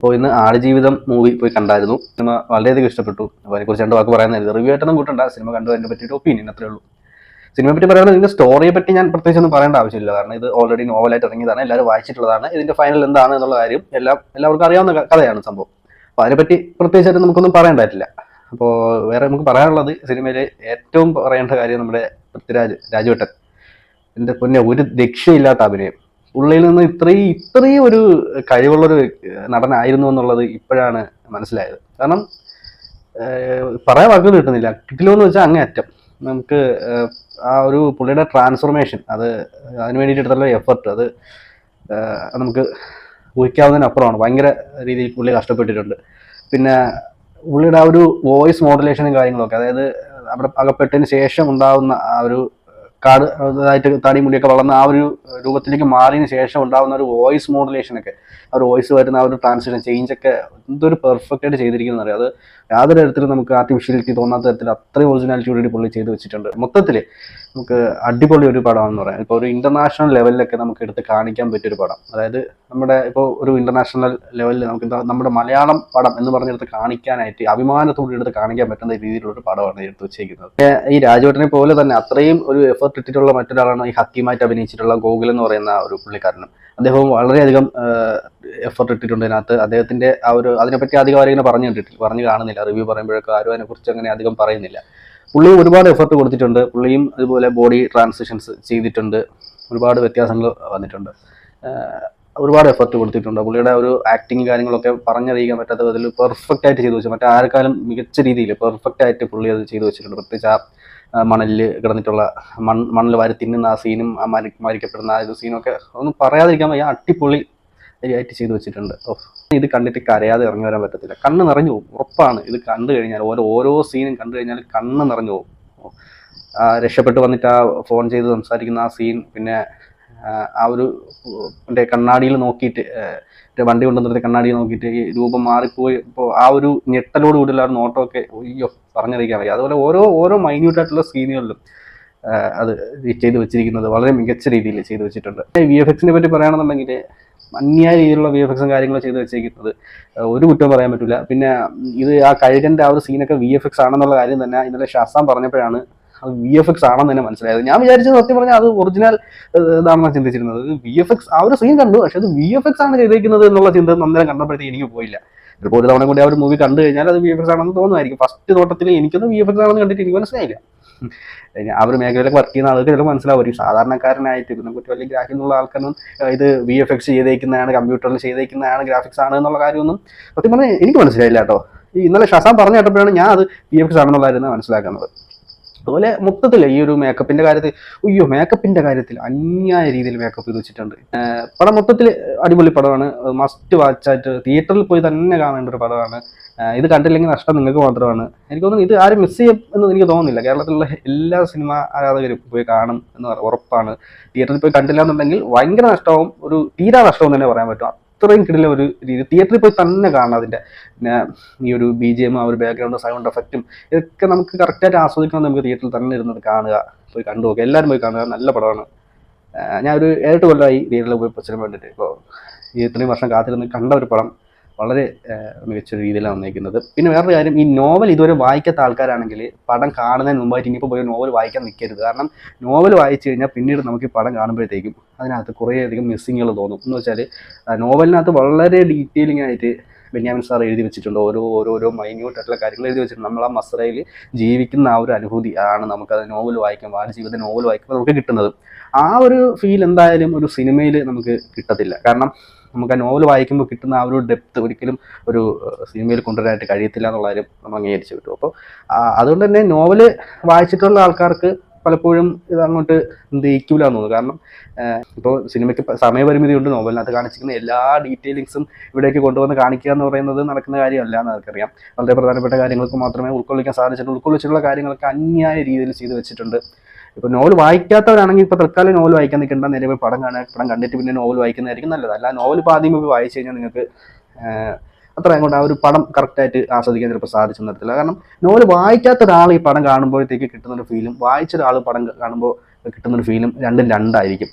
അപ്പോൾ ഇന്ന് ആടുജീവിതം മൂവി പോയി കണ്ടായിരുന്നു. സിനിമ വളരെയധികം ഇഷ്ടപ്പെട്ടു. അപ്പോൾ അതിനെക്കുറിച്ച് രണ്ട് വാക്ക് പറയാനായിരുന്നു. റിവ്യൂ ആയിട്ടൊന്നും കൂട്ടണ്ട, സിനിമ കണ്ടു അതിനെ പറ്റിയൊരു ഒപ്പീനിയൻ അത്രേ ഉള്ളൂ. സിനിമയെ പറ്റി പറയുന്നത് ഇതിന്റെ സ്റ്റോറിയെ പറ്റി ഞാൻ പ്രത്യേകിച്ച് ഒന്നും പറയേണ്ട ആവശ്യമില്ല. കാരണം ഇത് ഓൾറെഡി നോവലായിട്ട് ഇറങ്ങിയതാണ്, എല്ലാവരും വായിച്ചിട്ടുള്ളതാണ്. ഇതിന്റെ ഫൈനൽ എന്താണ് എന്നുള്ള കാര്യം എല്ലാവർക്കും അറിയാവുന്ന കഥയാണ് സംഭവം. അപ്പോൾ അതിനെപ്പറ്റി പ്രത്യേകിച്ചായിട്ട് നമുക്കൊന്നും പറയേണ്ടതായിട്ടില്ല. അപ്പോൾ വേറെ നമുക്ക് പറയാനുള്ളത്, സിനിമയിലെ ഏറ്റവും പറയേണ്ട കാര്യം നമ്മുടെ രാജുവേട്ടൻ. എൻ്റെ പൊന്നെ, ഒരു രക്ഷയില്ലാത്ത അഭിനയം. ഉള്ളിൽ നിന്ന് ഇത്രയും ഒരു കഴിവുള്ളൊരു നടനായിരുന്നു എന്നുള്ളത് ഇപ്പോഴാണ് മനസ്സിലായത്. കാരണം പറയാൻ വാക്കുകൾ കിട്ടുന്നില്ല. കിട്ടില്ലോ എന്ന് വെച്ചാൽ അങ്ങേയറ്റം. നമുക്ക് ആ ഒരു പുള്ളിയുടെ ട്രാൻസ്ഫോർമേഷൻ, അതിന് വേണ്ടിയിട്ട് എടുത്തുള്ള എഫർട്ട്, അത് നമുക്ക് ഊഹിക്കാവുന്നതിനപ്പുറമാണ്. ഭയങ്കര രീതിയിൽ പുള്ളി കഷ്ടപ്പെട്ടിട്ടുണ്ട്. പിന്നെ പുള്ളിയുടെ ആ ഒരു വോയിസ് മോഡുലേഷനും കാര്യങ്ങളൊക്കെ, അതായത് അവിടെ അകപ്പെട്ടതിന് ശേഷം ഉണ്ടാവുന്ന ആ ഒരു അതായിട്ട് തടി മുടിയൊക്കെ വളർന്ന ആ ഒരു രൂപത്തിലേക്ക് മാറിയതിന് ശേഷം ഉണ്ടാകുന്ന ഒരു വോയിസ് മോഡുലേഷനൊക്കെ, ആ ഒരു വോയിസ് വരുന്ന ആ ഒരു ട്രാൻസിഷൻ ചേഞ്ചൊക്കെ എന്തൊരു പെർഫെക്റ്റ് ആയിട്ട് ചെയ്തിരിക്കുന്നത് അറിയാം. അത് യാതൊരു തരത്തിലും നമുക്ക് ആർട്ടിഫിഷ്യാലിറ്റി തോന്നാത്ത തരത്തിൽ അത്രയും ഒറിജിനാലിറ്റിയോടുകൂടി പുള്ളി ചെയ്ത് വെച്ചിട്ടുണ്ട്. മൊത്തത്തിൽ നമുക്ക് അടിപൊളി ഒരു പടമാണെന്ന് പറയാം. ഇപ്പോൾ ഒരു ഇന്റർനാഷണൽ ലെവലിലൊക്കെ നമുക്ക് എടുത്ത് കാണിക്കാൻ പറ്റിയൊരു പടം. അതായത് നമ്മുടെ ഇപ്പോൾ ഒരു ഇന്റർനാഷണൽ ലെവലിൽ നമുക്ക് നമ്മുടെ മലയാളം പടം എന്ന് പറഞ്ഞെടുത്ത് കാണിക്കാനായിട്ട് അഭിമാനത്തോടെ എടുത്ത് കാണിക്കാൻ പറ്റുന്ന രീതിയിലുള്ളൊരു പടമാണ് എടുത്ത് വെച്ചിരിക്കുന്നത്. ഈ രാജുവേട്ടനെ പോലെ തന്നെ അത്രയും ഒരു എഫർട്ട് ഇട്ടിട്ടുള്ള മറ്റൊരാളാണ് ഈ ഹക്കീമായിട്ട് അഭിനയിച്ചിട്ടുള്ള ഗോകുൽ എന്ന് പറയുന്ന ഒരു പുള്ളിക്കാരനും. അദ്ദേഹവും വളരെയധികം എഫർട്ട് ഇട്ടിട്ടുണ്ട് അതിനകത്ത്. അദ്ദേഹത്തിന്റെ ആ ഒരു അതിനെപ്പറ്റി അധികം ആരും ഇങ്ങനെ പറഞ്ഞു കാണുന്നില്ല. റിവ്യൂ പറയുമ്പോഴൊക്കെ ആരും അതിനെക്കുറിച്ച് അങ്ങനെ അധികം പറയുന്നില്ല. പുള്ളിയും ഒരുപാട് എഫർട്ട് കൊടുത്തിട്ടുണ്ട്. പുള്ളിയും അതുപോലെ ബോഡി ട്രാൻസിഷൻസ് ചെയ്തിട്ടുണ്ട്. ഒരുപാട് വ്യത്യാസങ്ങൾ വന്നിട്ടുണ്ട്. ഒരുപാട് എഫർട്ട് കൊടുത്തിട്ടുണ്ട്. പുള്ളിയുടെ ഒരു ആക്ടിങ് കാര്യങ്ങളൊക്കെ പറഞ്ഞറിയിക്കാൻ പറ്റാത്ത വിധത്തിൽ പെർഫെക്റ്റ് ആയിട്ട് ചെയ്തു വെച്ചു. മറ്റേ ആരെക്കാളും മികച്ച രീതിയിൽ പെർഫെക്റ്റ് ആയിട്ട് പുള്ളി അത് ചെയ്തു വെച്ചിട്ടുണ്ട്. പ്രത്യേകിച്ച് ആ മണലിൽ കിടന്നിട്ടുള്ള മണൽ വാരി തിന്നുന്ന ആ സീനും ആ മരിക്കപ്പെടുന്ന ആ ഒരു സീനൊക്കെ ഒന്നും പറയാതിരിക്കാൻ വയ്യ. അടിപൊളി ആയിട്ട് ചെയ്തു വെച്ചിട്ടുണ്ട്. ഇത് കണ്ടിട്ട് കരയാതെ ഇറങ്ങി വരാൻ പറ്റത്തില്ല. കണ്ണ് നിറഞ്ഞു പോകും, ഉറപ്പാണ്. ഇത് കണ്ടു കഴിഞ്ഞാൽ ഓരോ സീനും കണ്ടു കഴിഞ്ഞാൽ കണ്ണ് നിറഞ്ഞു പോകും. രക്ഷപ്പെട്ട് വന്നിട്ട് ആ ഫോൺ ചെയ്ത് സംസാരിക്കുന്ന ആ സീൻ, പിന്നെ ആ ഒരു എൻ്റെ കണ്ണാടിയിൽ നോക്കിയിട്ട്, വണ്ടി കൊണ്ടുവന്നിട്ട് കണ്ണാടിയിൽ നോക്കിയിട്ട് ഈ രൂപം മാറിപ്പോയി. ഇപ്പോൾ ആ ഒരു ഞെട്ടലോട് കൂടിയുള്ള ആ നോട്ടമൊക്കെ അയ്യോ പറഞ്ഞറിയിക്കാൻ വയ്യ. അതുപോലെ ഓരോ മൈന്യൂട്ടായിട്ടുള്ള സീനുകളിലും അത് ചെയ്ത് വെച്ചിരിക്കുന്നത് വളരെ മികച്ച രീതിയിൽ ചെയ്തു വെച്ചിട്ടുണ്ട്. VFX പറ്റി പറയുകയാണെന്നുണ്ടെങ്കിൽ അന്യായ രീതിയിലുള്ള VFX കാര്യങ്ങളും ചെയ്ത് വെച്ചേക്കുന്നത് ഒരു കുറ്റം പറയാൻ പറ്റില്ല. പിന്നെ ഇത് ആ കഴുകൻ്റെ ആ ഒരു സീനൊക്കെ VFX ആണെന്നുള്ള കാര്യം തന്നെ ഇന്നലെ ഷാസാം പറഞ്ഞപ്പോഴാണ് അത് VFX ആണെന്ന് തന്നെ മനസ്സിലായത്. ഞാൻ വിചാരിച്ചത് സത്യം പറഞ്ഞാൽ അത് ഒറിജിനൽ ഇതാണെന്നാണ് ചിന്തിച്ചിരുന്നത്. VFX ആ ഒരു സീൻ കണ്ടു, പക്ഷെ അത് VFX ആണ് ചെയ്തേക്കുന്നത് എന്നുള്ള ചിന്ത അന്നേരം കണ്ടപ്പോഴത്തേക്ക് എനിക്ക് പോയില്ല. ഇപ്പോൾ ഒരു തവണ കൂടി ആ ഒരു മൂവി കണ്ടു കഴിഞ്ഞാൽ അത് VFX ആണെന്ന് തോന്നുമായിരിക്കും. ഫസ്റ്റ് നോട്ടത്തിൽ എനിക്കൊന്നും VFX ആണെന്ന് കണ്ടിട്ട് എനിക്ക് മനസ്സിലായില്ല. ആ ഒരു മേഖലയിലൊക്കെ വർക്ക് ചെയ്യുന്ന ആൾക്ക് ചിലപ്പോൾ മനസ്സിലാവും. സാധാരണക്കാരനായിട്ട് ഇതിനെക്കുറിച്ച് വലിയ ഗ്രാഫിക് എന്നുള്ള ആൾക്കാരൊന്നും ഇത് VFX ചെയ്തേക്കുന്നതാണ്, കമ്പ്യൂട്ടറിൽ ചെയ്തേക്കുന്നതാണ്, ഗ്രാഫിക്സ് ആണ് എന്നുള്ള കാര്യമൊന്നും സത്യം പറഞ്ഞാൽ എനിക്ക് മനസ്സിലായില്ല കേട്ടോ. ഈ ഇന്നലെ ഷസാം പറഞ്ഞു കേട്ടപ്പോഴാണ് ഞാൻ അത് VFX ആണെന്നുള്ളതായിരുന്നു മനസ്സിലാക്കുന്നത്. അതുപോലെ മൊത്തത്തിൽ ഈ ഒരു മേക്കപ്പിന്റെ കാര്യത്തിൽ അന്യായ രീതിയിൽ മേക്കപ്പ് ചെയ്ത് വെച്ചിട്ടുണ്ട്. പടം മൊത്തത്തിൽ അടിപൊളി പടമാണ്. മസ്റ്റ് വാച്ചായിട്ട് തിയേറ്ററിൽ പോയി തന്നെ കാണേണ്ട ഒരു പടമാണ്. ഇത് കണ്ടില്ലെങ്കിൽ നഷ്ടം നിങ്ങൾക്ക് മാത്രമാണ്. എനിക്ക് തോന്നുന്നു ഇത് ആരും മിസ് ചെയ്യും എന്ന് എനിക്ക് തോന്നുന്നില്ല. കേരളത്തിലുള്ള എല്ലാ സിനിമ ആരാധകരും പോയി കാണും എന്ന് ഉറപ്പാണ്. തിയേറ്ററിൽ പോയി കണ്ടില്ല എന്നുണ്ടെങ്കിൽ ഭയങ്കര നഷ്ടവും, ഒരു തീരാ നഷ്ടവും തന്നെ പറയാൻ പറ്റും. അത്രയും കിടില ഒരു രീതി. തിയേറ്ററിൽ പോയി തന്നെ കാണാം. അതിൻ്റെ പിന്നെ ഈ ഒരു BGM, ആ ഒരു ബാക്ക്ഗ്രൗണ്ട് സൗണ്ട് എഫക്റ്റും ഇതൊക്കെ നമുക്ക് കറക്റ്റായിട്ട് ആസ്വദിക്കണം. നമുക്ക് തിയേറ്ററിൽ തന്നെ ഇരുന്നത് കാണുക, പോയി കണ്ടു നോക്കുക. എല്ലാവരും പോയി കാണുക. നല്ല പടമാണ്. ഞാൻ ഒരു 7 കൊല്ലമായി തിയേറ്ററിൽ പോയി സിനിമ കണ്ടിട്ട്. ഇപ്പോൾ ഇത്രയും വർഷം കാത്തിരുന്ന് കണ്ട ഒരു പടം വളരെ മികച്ച രീതിയിലാണ് വന്നിരിക്കുന്നത്. പിന്നെ വേറൊരു കാര്യം, ഈ നോവൽ ഇതുവരെ വായിക്കാത്ത ആൾക്കാരാണെങ്കിൽ പടം കാണുന്നതിന് മുമ്പായിട്ട് ഇനിയിപ്പോൾ പോയി നോവൽ വായിക്കാൻ നിൽക്കരുത്. കാരണം നോവൽ വായിച്ചു കഴിഞ്ഞാൽ പിന്നീട് നമുക്ക് ഈ പടം കാണുമ്പോഴത്തേക്കും അതിനകത്ത് കുറേയധികം മിസ്സിങ്ങുകൾ തോന്നും. എന്ന് വെച്ചാൽ നോവലിനകത്ത് വളരെ ഡീറ്റെയിലിംഗ് ആയിട്ട് ബെന്യാമിൻ സാർ എഴുതി വെച്ചിട്ടുണ്ട്. ഓരോ മൈന്യൂട്ടായിട്ടുള്ള കാര്യങ്ങൾ എഴുതി വെച്ചിട്ടുണ്ട്. നമ്മൾ ആ മസറയിൽ ജീവിക്കുന്ന ആ ഒരു അനുഭൂതി ആണ് നമുക്കത് നോവൽ വായിക്കുമ്പോൾ, ആ ജീവിത നോവൽ വായിക്കുമ്പോൾ നമുക്ക് കിട്ടുന്നത്. ആ ഒരു ഫീൽ എന്തായാലും ഒരു സിനിമയിൽ നമുക്ക് കിട്ടത്തില്ല. കാരണം നമുക്ക് ആ നോവൽ വായിക്കുമ്പോൾ കിട്ടുന്ന ആ ഒരു ഡെപ്ത് ഒരിക്കലും ഒരു സിനിമയിൽ കൊണ്ടുവരാനായിട്ട് കഴിയത്തില്ല എന്നുള്ള കാര്യം നമ്മൾ അംഗീകരിച്ച് കിട്ടും. അപ്പോൾ അതുകൊണ്ട് തന്നെ നോവൽ വായിച്ചിട്ടുള്ള ആൾക്കാർക്ക് പലപ്പോഴും ഇത് അങ്ങോട്ട് ദഹിക്കില്ല എന്ന് തോന്നുന്നു. കാരണം ഇപ്പോൾ സിനിമയ്ക്ക് സമയപരിമിതി കൊണ്ട് നോവലിനകത്ത് കാണിച്ചിരിക്കുന്ന എല്ലാ ഡീറ്റെയിലിങ്സും ഇവിടേക്ക് കൊണ്ടുവന്ന് കാണിക്കുക എന്ന് പറയുന്നത് നടക്കുന്ന കാര്യമല്ല എന്ന് നമുക്കറിയാം. വളരെ പ്രധാനപ്പെട്ട കാര്യങ്ങൾക്ക് മാത്രമേ ഉൾക്കൊള്ളിക്കാൻ സാധിച്ചിട്ടുള്ളൂ. ഉൾക്കൊള്ളിച്ചിട്ടുള്ള കാര്യങ്ങളൊക്കെ അന്യായ രീതിയിൽ ചെയ്ത് വെച്ചിട്ടുണ്ട്. ഇപ്പോൾ നോവൽ വായിക്കാത്തവരാണെങ്കിൽ ഇപ്പോൾ തൽക്കാലം നോവൽ വായിക്കാൻ നിൽക്കേണ്ട, നേരെ പോയി പടം കണ്ടിട്ട് പിന്നെ നോവൽ വായിക്കുന്നതായിരിക്കും നല്ലത്. അല്ല നോവൽ ഇപ്പോൾ ആദ്യം പോയി വായിച്ചു കഴിഞ്ഞാൽ നിങ്ങൾക്ക് അത്ര അങ്ങോട്ട് ആ ഒരു പടം കറക്റ്റായിട്ട് ആസ്വദിക്കാൻ ചിലപ്പോൾ സാധിച്ചു തരത്തില്ല. കാരണം നോവൽ വായിക്കാത്ത ഒരാൾ ഈ പടം കാണുമ്പോഴത്തേക്ക് കിട്ടുന്നൊരു ഫീലും വായിച്ച ഒരാൾ പടം കാണുമ്പോൾ കിട്ടുന്നൊരു ഫീലും രണ്ടും രണ്ടായിരിക്കും.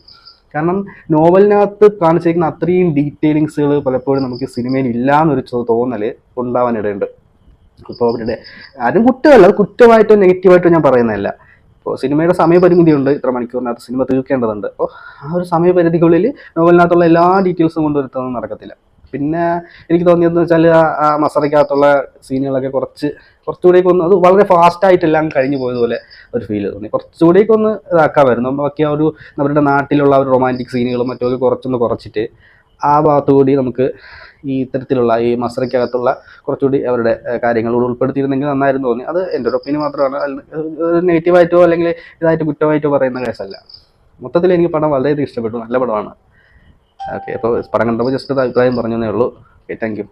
കാരണം നോവലിനകത്ത് കാണിച്ചിരിക്കുന്ന അത്രയും ഡീറ്റെയിലിങ്സുകൾ പലപ്പോഴും നമുക്ക് സിനിമയിൽ ഇല്ല എന്നൊരു തോന്നൽ ഉണ്ടാവാനിടയുണ്ട്. ഇപ്പോൾ അവരുടെ ആരും കുറ്റമല്ല, അത് കുറ്റമായിട്ടോ നെഗറ്റീവായിട്ടോ ഞാൻ പറയുന്നതല്ല. ഇപ്പോൾ സിനിമയുടെ സമയപരിമിതിയുണ്ട്, ഇത്ര മണിക്കൂറിനകത്ത് സിനിമ തീർക്കേണ്ടതുണ്ട്. അപ്പോൾ ആ ഒരു സമയപരിധിക്കുള്ളിൽ നോവലിനകത്തുള്ള എല്ലാ ഡീറ്റെയിൽസും കൊണ്ടുവരുത്തൊന്നും നടക്കത്തില്ല. പിന്നെ എനിക്ക് തോന്നിയതെന്ന് വെച്ചാൽ ആ മസറയ്ക്കകത്തുള്ള സീനുകളൊക്കെ കുറച്ചുകൂടിയൊക്കെ ഒന്ന്, അത് വളരെ ഫാസ്റ്റായിട്ടെല്ലാം കഴിഞ്ഞു പോയതുപോലെ ഒരു ഫീൽ തോന്നി. കുറച്ചുകൂടിയൊക്കെ ഒന്ന് ഇതാക്കാമായിരുന്നു. ബാക്കി ആ ഒരു അവരുടെ നാട്ടിലുള്ള ഒരു റൊമാൻറ്റിക് സീനുകളും മറ്റൊക്കെ കുറച്ചൊന്ന് കുറച്ചിട്ട് ആ ഭാഗത്തുകൂടി നമുക്ക് ഈ ഇത്തരത്തിലുള്ള ഈ മസറയ്ക്കകത്തുള്ള കുറച്ചുകൂടി അവരുടെ കാര്യങ്ങളോട് ഉൾപ്പെടുത്തിയിരുന്നെങ്കിൽ നന്നായിരുന്നു തോന്നി. അത് എൻ്റെ ഒരു ഒപ്പീനിയൻ മാത്രമാണ്. നെഗറ്റീവായിട്ടോ അല്ലെങ്കിൽ ഇതായിട്ട് കുറ്റമായിട്ടോ പറയുന്ന കേസല്ല. മൊത്തത്തിൽ എനിക്ക് പടം വളരെയധികം ഇഷ്ടപ്പെട്ടു, നല്ല പടമാണ്. ഓക്കെ, അപ്പോൾ പടം കണ്ടപ്പോൾ ജസ്റ്റ് ഒരു അഭിപ്രായം പറഞ്ഞതേ ഉള്ളൂ. Okay, thank you.